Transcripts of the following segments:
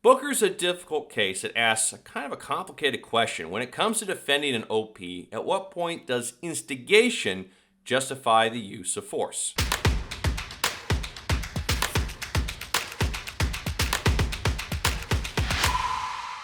Booker's a difficult case that asks a kind of a complicated question. When it comes to defending an OP, at what point does instigation justify the use of force?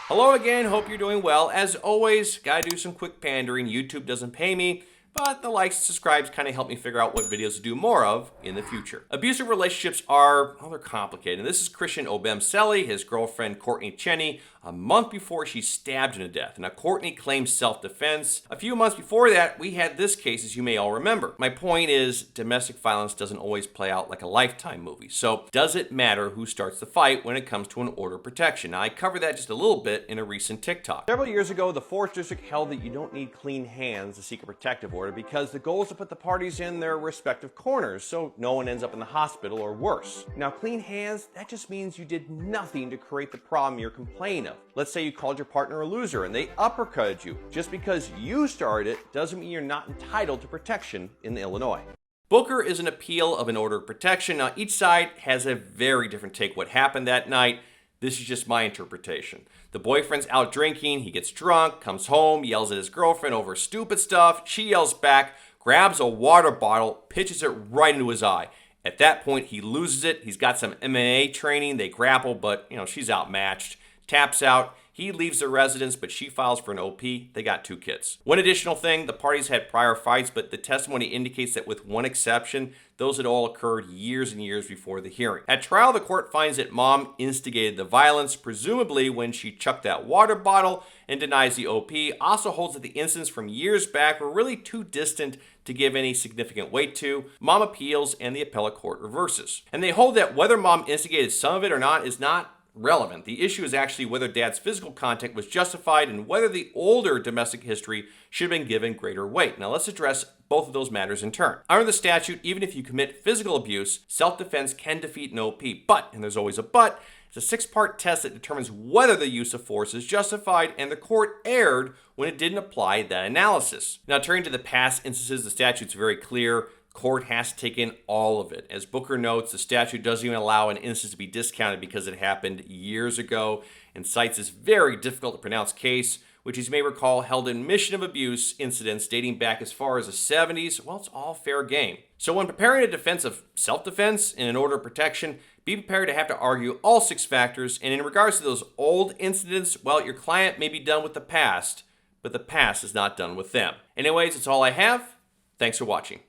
Hello again, hope you're doing well. As always, gotta do some quick pandering. YouTube doesn't pay me, but the likes and subscribes kind of help me figure out what videos to do more of in the future. Abusive relationships are, well, they're complicated. And this is Christian Obemseli, his girlfriend Courtney Cheney, a month before she's stabbed to death. Now, Courtney claims self-defense. A few months before that, we had this case, as you may all remember. My point is, domestic violence doesn't always play out like a Lifetime movie. So, does it matter who starts the fight when it comes to an order of protection? Now, I covered that just a little bit in a recent TikTok. Several years ago, the 4th District held that you don't need clean hands to seek a protective order because the goal is to put the parties in their respective corners so no one ends up in the hospital or worse. Now, clean hands, that just means you did nothing to create the problem you're complaining of. Let's say you called your partner a loser and they uppercutted you. Just because you started it doesn't mean you're not entitled to protection in Illinois. Booker is an appeal of an order of protection. Now, each side has a very different take what happened that night. This is just my interpretation. The boyfriend's out drinking, he gets drunk, comes home, yells at his girlfriend over stupid stuff. She yells back, grabs a water bottle, pitches it right into his eye. At that point, he loses it. He's got some MMA training. They grapple, but she's outmatched. Taps out. He leaves the residence, but she files for an OP. They got 2 kids. One additional thing, the parties had prior fights, but the testimony indicates that with one exception, those had all occurred years and years before the hearing. At trial, the court finds that mom instigated the violence, presumably when she chucked that water bottle, and denies the OP. Also holds that the incidents from years back were really too distant to give any significant weight to. Mom appeals, and the appellate court reverses. And they hold that whether mom instigated some of it or not is not relevant. The issue is actually whether dad's physical contact was justified and whether the older domestic history should have been given greater weight. Now let's address both of those matters in turn. Under the statute, even if you commit physical abuse, self-defense can defeat an OP. But, and there's always a but, it's a 6-part test that determines whether the use of force is justified, and the court erred when it didn't apply that analysis. Now turning to the past instances, the statute's very clear. Court has to take in all of it. As Booker notes, the statute doesn't even allow an instance to be discounted because it happened years ago, and cites this very difficult to pronounce case, which, as you may recall, held admission of abuse incidents dating back as far as the 70s. Well, it's all fair game. So when preparing a defense of self-defense in an order of protection, be prepared to have to argue all 6 factors, and in regards to those old incidents, well, your client may be done with the past, but the past is not done with them. Anyways, that's all I have. Thanks for watching.